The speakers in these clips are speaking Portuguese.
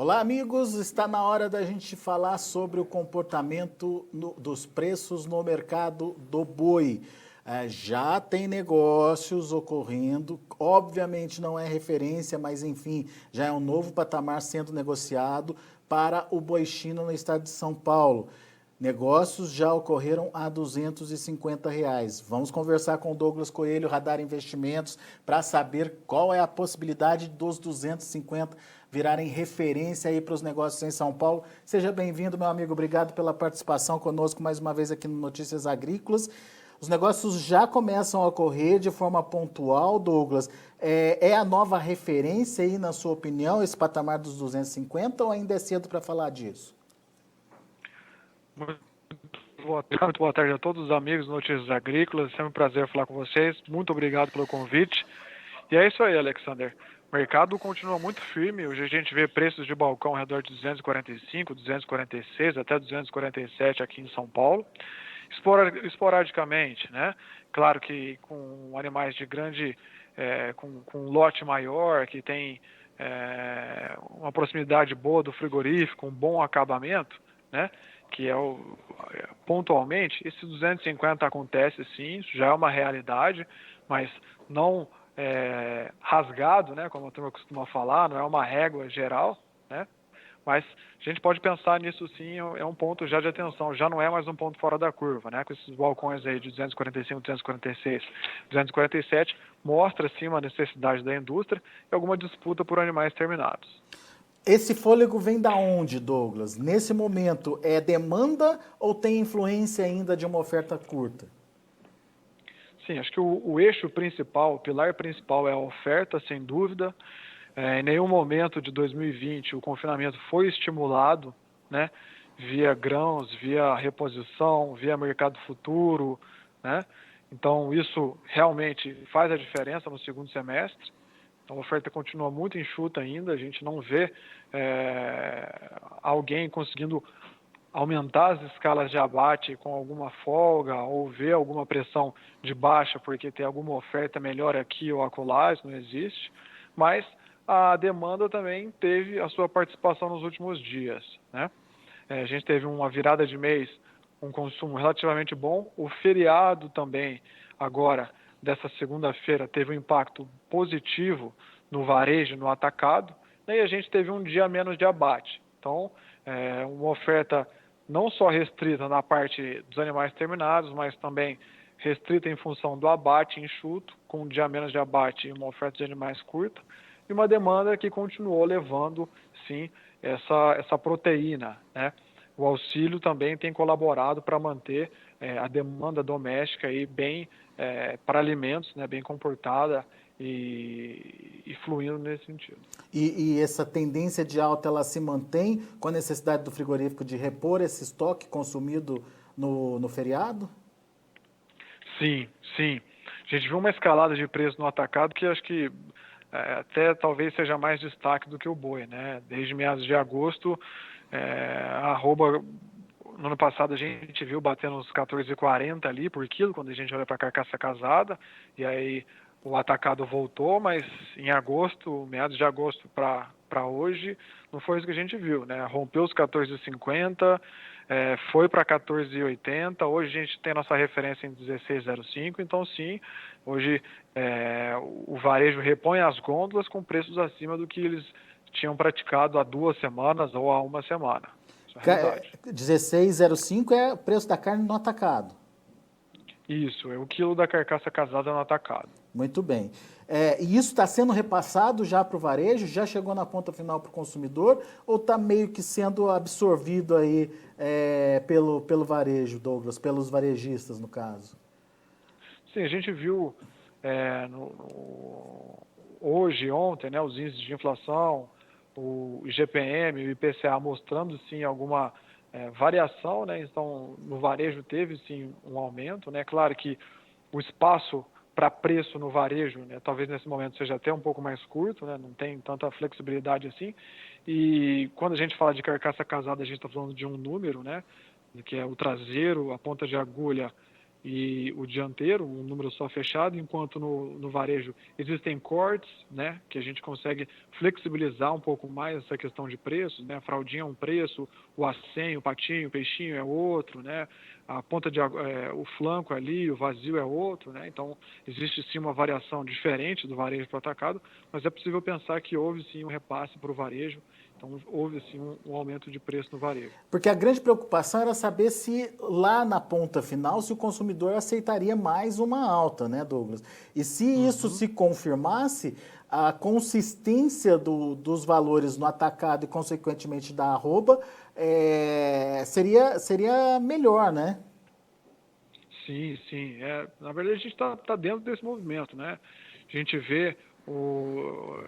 Olá, amigos. Está na hora da gente falar sobre o comportamento dos preços no mercado do boi. Já tem negócios ocorrendo, obviamente não é referência, mas enfim, já é um novo patamar sendo negociado para o boi China no estado de São Paulo. Negócios já ocorreram a R$ 250. Vamos conversar com o Douglas Coelho, Radar Investimentos, para saber qual é a possibilidade dos 250 virarem referência aí para os negócios em São Paulo. Seja bem-vindo, meu amigo. Obrigado pela participação conosco mais uma vez aqui no Notícias Agrícolas. Os negócios já começam a ocorrer de forma pontual, Douglas. É a nova referência aí, na sua opinião, esse patamar dos 250 ou ainda é cedo para falar disso? Muito boa tarde a todos os amigos do Notícias Agrícolas. É sempre um prazer falar com vocês. Muito obrigado pelo convite. E é isso aí, Alexander. O mercado continua muito firme. Hoje a gente vê preços de balcão ao redor de 245, 246, até 247 aqui em São Paulo. Esporadicamente, né? Claro que com animais de grande, com um lote maior, que tem uma proximidade boa do frigorífico, um bom acabamento, né? Que pontualmente, esse 250 acontece sim, isso já é uma realidade, mas não rasgado, né, como a turma costuma falar, não é uma régua geral, né, mas a gente pode pensar nisso sim, é um ponto já de atenção, já não é mais um ponto fora da curva, né, com esses balcões aí de 245, 246, 247, mostra sim uma necessidade da indústria e alguma disputa por animais terminados. Esse fôlego vem da onde, Douglas? Nesse momento, é demanda ou tem influência ainda de uma oferta curta? Sim, acho que o eixo principal, o pilar principal é a oferta, sem dúvida. Em nenhum momento de 2020 o confinamento foi estimulado, né, via grãos, via reposição, via mercado futuro, né? Então isso realmente faz a diferença no segundo semestre. Então, a oferta continua muito enxuta ainda, a gente não vê alguém conseguindo aumentar as escalas de abate com alguma folga ou ver alguma pressão de baixa porque tem alguma oferta melhor aqui ou acolá, isso não existe, mas a demanda também teve a sua participação nos últimos dias, né? A gente teve uma virada de mês, um consumo relativamente bom, o feriado também agora dessa segunda-feira teve um impacto positivo no varejo, no atacado, e a gente teve um dia menos de abate. Então, uma oferta não só restrita na parte dos animais terminados, mas também restrita em função do abate enxuto, com um dia menos de abate e uma oferta de animais curta, e uma demanda que continuou levando, sim, essa proteína, né? O auxílio também tem colaborado para manter a demanda doméstica aí bem para alimentos, né, bem comportada e fluindo nesse sentido. E essa tendência de alta, ela se mantém com a necessidade do frigorífico de repor esse estoque consumido no feriado? Sim, sim. A gente viu uma escalada de preço no atacado que acho que até talvez seja mais destaque do que o boi, né? Desde meados de agosto, a arroba, no ano passado a gente viu batendo uns 14,40 ali por quilo, quando a gente olha para a carcaça casada, e aí o atacado voltou, mas em agosto, meados de agosto para hoje, não foi isso que a gente viu, né? Rompeu os 14,50, foi para 14,80, hoje a gente tem nossa referência em 16,05, então sim, hoje o varejo repõe as gôndolas com preços acima do que eles tinham praticado há 2 semanas ou há 1 semana. Isso é a realidade. 16,05 é o preço da carne no atacado. Isso, é o quilo da carcaça casada no atacado. Muito bem. E isso está sendo repassado já para o varejo? Já chegou na ponta final para o consumidor? Ou está meio que sendo absorvido aí pelo varejo, Douglas, pelos varejistas, no caso? Sim, a gente viu hoje, ontem, né, os índices de inflação, o IGPM, o IPCA mostrando sim alguma variação, né? Então no varejo teve sim um aumento, né? Claro que o espaço para preço no varejo, né, talvez nesse momento seja até um pouco mais curto, né? Não tem tanta flexibilidade assim. E quando a gente fala de carcaça casada, a gente está falando de um número, né? Que é o traseiro, a ponta de agulha e o dianteiro, um número só fechado, enquanto no varejo existem cortes, né, que a gente consegue flexibilizar um pouco mais essa questão de preços, né, a fraldinha é um preço, o acém, o patinho, o peixinho é outro, né, a ponta o flanco ali, o vazio é outro, né, então existe sim uma variação diferente do varejo para o atacado, mas é possível pensar que houve sim um repasse para o varejo. Então, houve sim um aumento de preço no varejo. Porque a grande preocupação era saber se lá na ponta final, se o consumidor aceitaria mais uma alta, né, Douglas? E se isso se confirmasse, a consistência dos valores no atacado e, consequentemente, da arroba seria melhor, né? Sim, sim. Na verdade, a gente está dentro desse movimento, né? A gente vê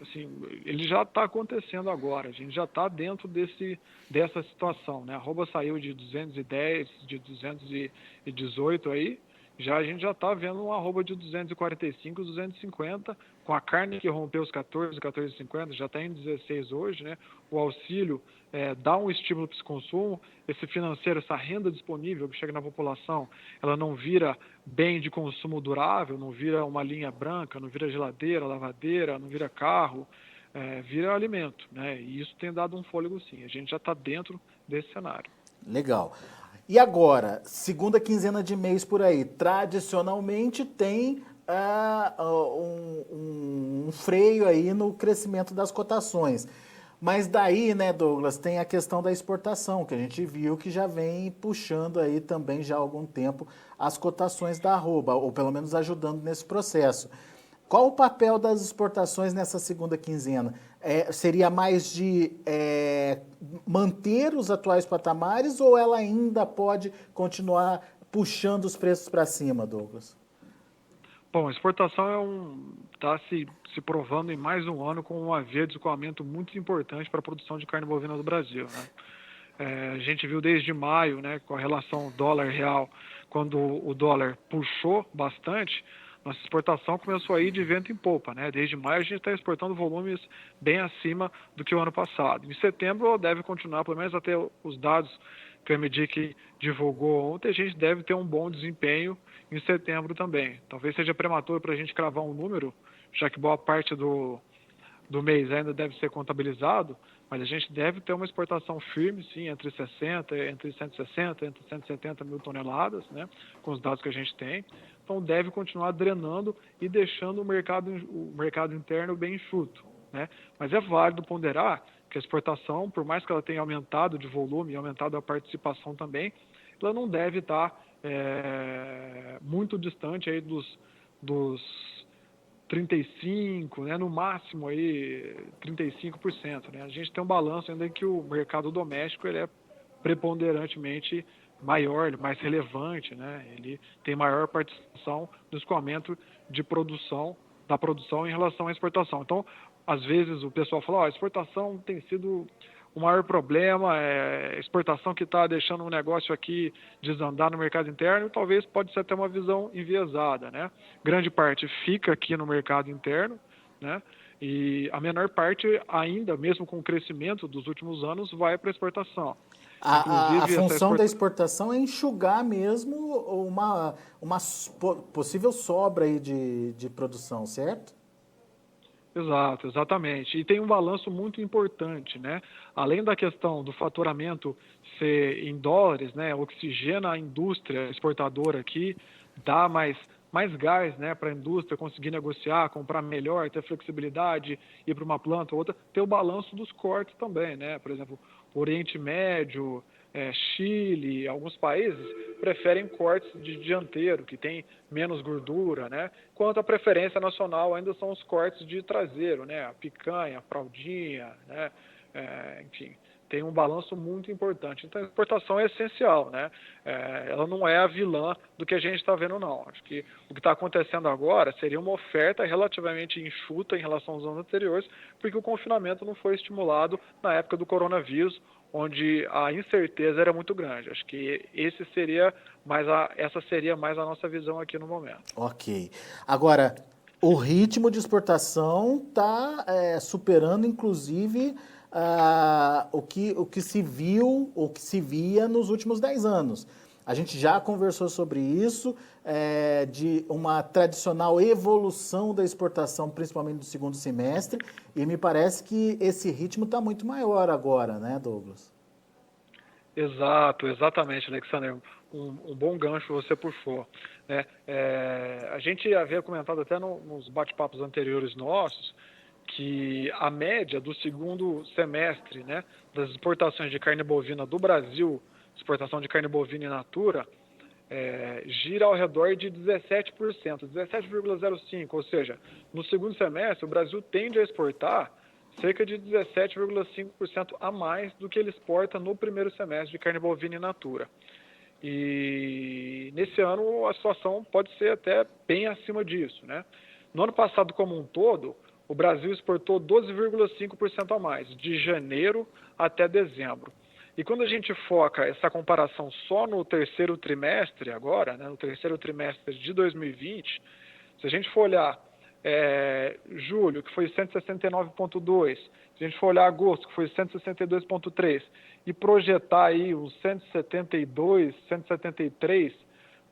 assim, ele já está acontecendo agora, a gente já está dentro dessa situação, né? A arroba saiu de 210, de 218 aí, a gente já está vendo uma arroba de 245, 250, com a carne que rompeu os 14,50, já está em 16 hoje, né? O auxílio dá um estímulo para esse consumo, esse financeiro, essa renda disponível que chega na população, ela não vira bem de consumo durável, não vira uma linha branca, não vira geladeira, lavadeira, não vira carro, vira alimento, né? E isso tem dado um fôlego sim, a gente já está dentro desse cenário. Legal. E agora, segunda quinzena de mês por aí, tradicionalmente tem um freio aí no crescimento das cotações. Mas daí, né, Douglas, tem a questão da exportação, que a gente viu que já vem puxando aí também já há algum tempo as cotações da arroba, ou pelo menos ajudando nesse processo. Qual o papel das exportações nessa segunda quinzena? Seria mais de manter os atuais patamares ou ela ainda pode continuar puxando os preços para cima, Douglas? Bom, a exportação está se provando em mais um ano com uma via de escoamento muito importante para a produção de carne bovina do Brasil, né? A gente viu desde maio, né, com a relação dólar-real, quando o dólar puxou bastante, nossa exportação começou a ir de vento em popa, né? Desde maio a gente está exportando volumes bem acima do que o ano passado. Em setembro deve continuar, pelo menos até os dados que o MDIC divulgou ontem, a gente deve ter um bom desempenho em setembro também. Talvez seja prematuro para a gente cravar um número, já que boa parte do mês ainda deve ser contabilizado, mas a gente deve ter uma exportação firme, sim, entre 160, entre 170 mil toneladas, né, com os dados que a gente tem. Então deve continuar drenando e deixando o mercado interno bem enxuto, né? Mas é válido ponderar que a exportação, por mais que ela tenha aumentado de volume e aumentado a participação também, ela não deve estar muito distante aí dos 35%, né, no máximo aí 35%, né? A gente tem um balanço ainda em que o mercado doméstico ele é preponderantemente maior, mais relevante, né? Ele tem maior participação no escoamento da produção em relação à exportação. Então, às vezes o pessoal fala, a exportação tem sido o maior problema, a exportação que está deixando um negócio aqui desandar no mercado interno, e talvez pode ser até uma visão enviesada, né? Grande parte fica aqui no mercado interno, né? E a menor parte ainda, mesmo com o crescimento dos últimos anos, vai para a exportação. A função da exportação é enxugar mesmo uma possível sobra aí de produção, certo? Exato, exatamente. E tem um balanço muito importante, né? Além da questão do faturamento ser em dólares, né? Oxigena a indústria exportadora aqui, dá mais gás, né, para a indústria conseguir negociar, comprar melhor, ter flexibilidade, ir para uma planta ou outra, ter o balanço dos cortes também, né? Por exemplo, Oriente Médio, Chile, alguns países preferem cortes de dianteiro, que tem menos gordura, né? Enquanto a preferência nacional ainda são os cortes de traseiro, né? A picanha, a fraldinha, né? Enfim, tem um balanço muito importante. Então, a exportação é essencial, né? Ela não é a vilã do que a gente está vendo, não. Acho que o que está acontecendo agora seria uma oferta relativamente enxuta em relação aos anos anteriores, porque o confinamento não foi estimulado na época do coronavírus, onde a incerteza era muito grande. Acho que essa seria mais a nossa visão aqui no momento. Ok. Agora, o ritmo de exportação está superando, inclusive, o que se viu, o que se via nos últimos 10 anos. A gente já conversou sobre isso, de uma tradicional evolução da exportação, principalmente do segundo semestre, e me parece que esse ritmo está muito maior agora, né, Douglas? Exato, exatamente, Alexander. Um bom gancho você puxou, né? A gente havia comentado até nos bate-papos anteriores nossos que a média do segundo semestre, né, das exportações de carne bovina do Brasil, exportação de carne bovina in natura, gira ao redor de 17%, 17,05%, ou seja, no segundo semestre o Brasil tende a exportar cerca de 17,5% a mais do que ele exporta no primeiro semestre de carne bovina in natura. E nesse ano a situação pode ser até bem acima disso, né? No ano passado como um todo, o Brasil exportou 12,5% a mais, de janeiro até dezembro. E quando a gente foca essa comparação só no terceiro trimestre agora, né, no terceiro trimestre de 2020, se a gente for olhar julho, que foi 169,2, se a gente for olhar agosto, que foi 162,3, e projetar aí os 172, 173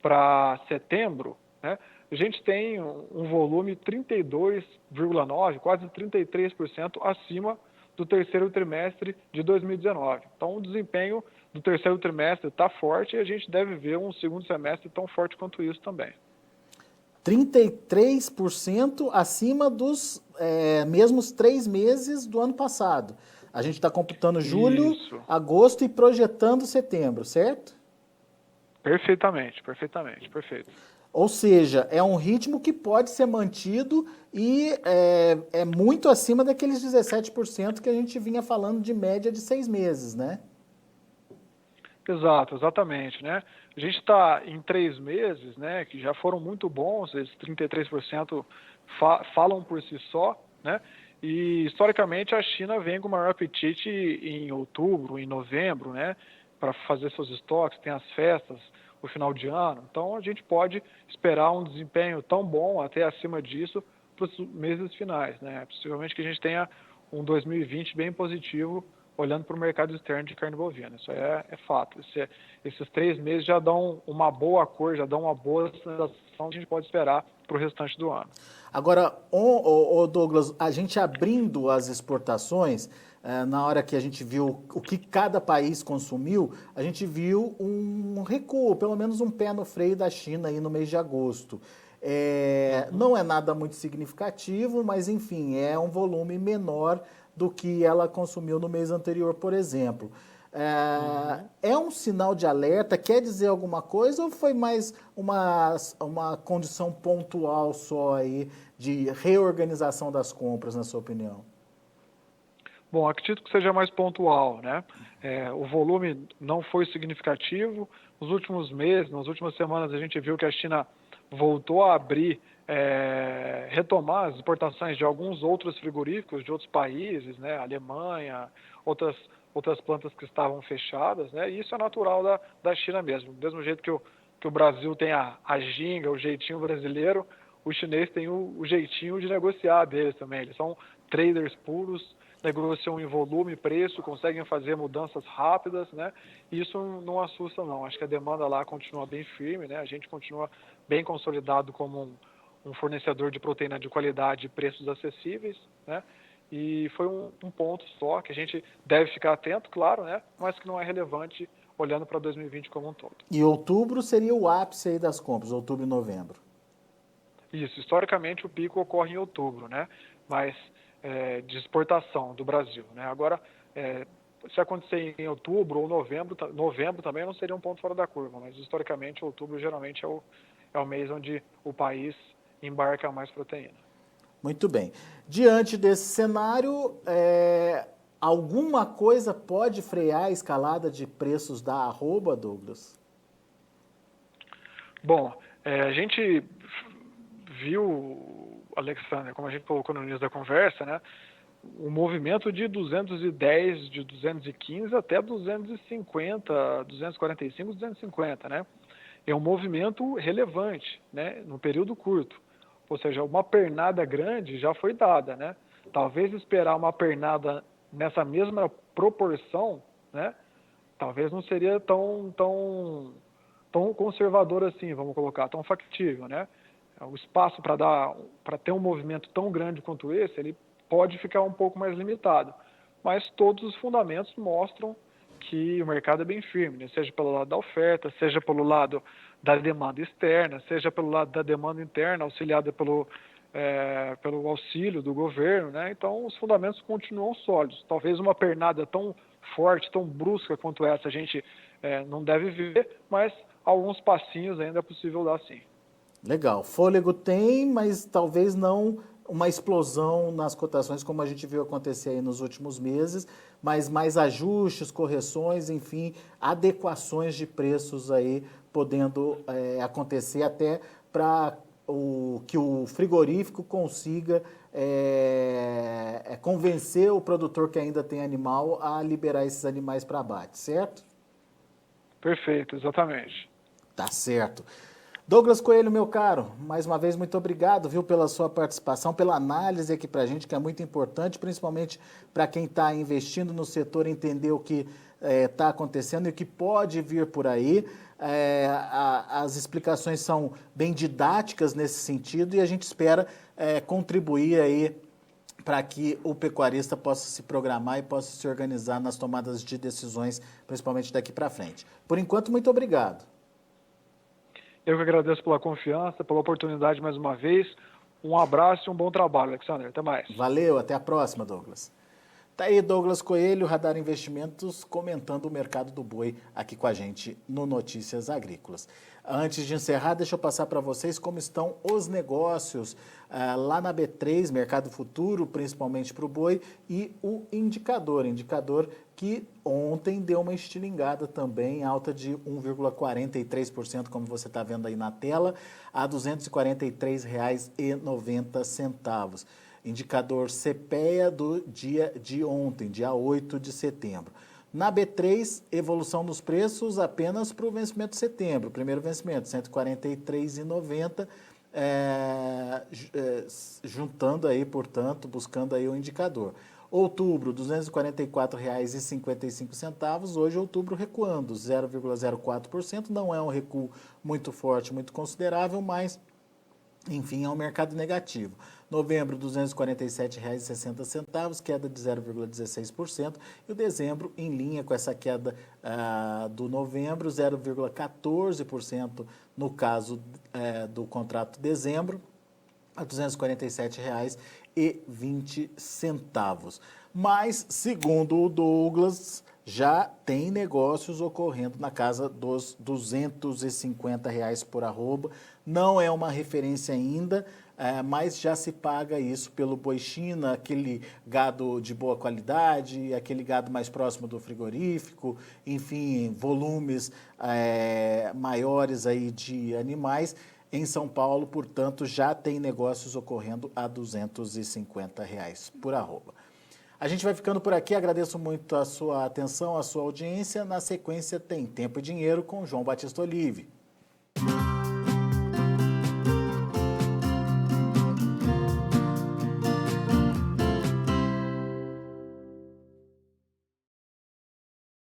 para setembro, né, a gente tem um volume 32,9, quase 33% acima do terceiro trimestre de 2019. Então, o desempenho do terceiro trimestre está forte e a gente deve ver um segundo semestre tão forte quanto isso também. 33% acima dos mesmos 3 meses do ano passado. A gente está computando julho, Isso. agosto e projetando setembro, certo? Perfeitamente, perfeitamente, perfeito. Ou seja, é um ritmo que pode ser mantido e é muito acima daqueles 17% que a gente vinha falando de média de 6 meses, né? Exato, exatamente, né? A gente está em 3 meses, né, que já foram muito bons, esses 33% falam por si só, né? E historicamente a China vem com maior apetite em outubro, em novembro, né, para fazer seus estoques, tem as festas, o final de ano. Então a gente pode esperar um desempenho tão bom, até acima disso, para os meses finais, né? Possivelmente que a gente tenha um 2020 bem positivo olhando para o mercado externo de carne bovina. Isso é fato. Esses 3 meses já dão uma boa cor, já dão uma boa sensação que a gente pode esperar para o restante do ano. Agora, Douglas, a gente abrindo as exportações, na hora que a gente viu o que cada país consumiu, a gente viu um recuo, pelo menos um pé no freio da China aí no mês de agosto. Não é nada muito significativo, mas enfim, é um volume menor do que ela consumiu no mês anterior, por exemplo. É um sinal de alerta? Quer dizer alguma coisa ou foi mais uma condição pontual só aí de reorganização das compras, na sua opinião? Bom, acredito que seja mais pontual, né? O volume não foi significativo. Nos últimos meses, nas últimas semanas, a gente viu que a China voltou a abrir, retomar as exportações de alguns outros frigoríficos de outros países, né? Alemanha, outras plantas que estavam fechadas, né? E isso é natural da China mesmo. Do mesmo jeito que o Brasil tem a ginga, o jeitinho brasileiro, o chinês tem o jeitinho de negociar deles também. Eles são traders puros, negociam em volume, preço, conseguem fazer mudanças rápidas, né? E isso não assusta, não. Acho que a demanda lá continua bem firme, né? A gente continua bem consolidado como um fornecedor de proteína de qualidade e preços acessíveis, né? E foi um ponto só que a gente deve ficar atento, claro, né? Mas que não é relevante olhando para 2020 como um todo. E outubro seria o ápice aí das compras, outubro e novembro. Isso, historicamente o pico ocorre em outubro, né? Mas de exportação do Brasil, né? Agora, se acontecer em outubro ou novembro também não seria um ponto fora da curva, mas historicamente outubro geralmente é o mês onde o país embarca mais proteína. Muito bem. Diante desse cenário, alguma coisa pode frear a escalada de preços da arroba, Douglas? Bom, a gente viu, Alexander, como a gente colocou no início da conversa, né, um movimento de 210, de 215 até 250, 245, 250, né? É um movimento relevante, né, num período curto. Ou seja, uma pernada grande já foi dada, né? Talvez esperar uma pernada nessa mesma proporção, né, talvez não seria tão tão conservador assim, vamos colocar, tão factível, né? O espaço para ter um movimento tão grande quanto esse, ele pode ficar um pouco mais limitado. Mas todos os fundamentos mostram que o mercado é bem firme, né? Seja pelo lado da oferta, seja pelo lado da demanda externa, seja pelo lado da demanda interna, auxiliada pelo auxílio do governo, né? Então, os fundamentos continuam sólidos. Talvez uma pernada tão forte, tão brusca quanto essa, a gente não deve ver, mas alguns passinhos ainda é possível dar sim. Legal. Fôlego tem, mas talvez não uma explosão nas cotações como a gente viu acontecer aí nos últimos meses, mas mais ajustes, correções, enfim, adequações de preços aí podendo acontecer até para que o frigorífico consiga convencer o produtor que ainda tem animal a liberar esses animais para abate, certo? Perfeito, exatamente. Tá certo. Douglas Coelho, meu caro, mais uma vez muito obrigado, viu, pela sua participação, pela análise aqui para a gente, que é muito importante, principalmente para quem está investindo no setor, entender o que está acontecendo e o que pode vir por aí. As explicações são bem didáticas nesse sentido e a gente espera contribuir aí para que o pecuarista possa se programar e possa se organizar nas tomadas de decisões, principalmente daqui para frente. Por enquanto, muito obrigado. Eu que agradeço pela confiança, pela oportunidade mais uma vez. Um abraço e um bom trabalho, Alexandre. Até mais. Valeu, até a próxima, Douglas. Tá aí Douglas Coelho, Radar Investimentos, comentando o mercado do boi aqui com a gente no Notícias Agrícolas. Antes de encerrar, deixa eu passar para vocês como estão os negócios lá na B3, Mercado Futuro, principalmente para o boi, e o indicador que ontem deu uma estilingada também, alta de 1,43%, como você está vendo aí na tela, a R$ 243,90. Indicador CPEA do dia de ontem, dia 8 de setembro. Na B3, evolução dos preços apenas para o vencimento de setembro. Primeiro vencimento, R$ 143,90, juntando aí, portanto, buscando aí o indicador. Outubro, R$ 244,55. Hoje, outubro recuando, 0,04%. Não é um recuo muito forte, muito considerável, mas, enfim, é um mercado negativo. Novembro, R$ 247,60, queda de 0,16%. E o dezembro, em linha com essa queda do novembro, 0,14% no caso do contrato de dezembro, a R$ 247,20. Mas, segundo o Douglas, já tem negócios ocorrendo na casa dos R$ 250 por arroba. Não é uma referência ainda, mas já se paga isso pelo boi China, aquele gado de boa qualidade, aquele gado mais próximo do frigorífico, enfim, volumes maiores aí de animais. Em São Paulo, portanto, já tem negócios ocorrendo a R$ 250 por arroba. A gente vai ficando por aqui, agradeço muito a sua atenção, a sua audiência. Na sequência tem Tempo e Dinheiro com João Batista Olive.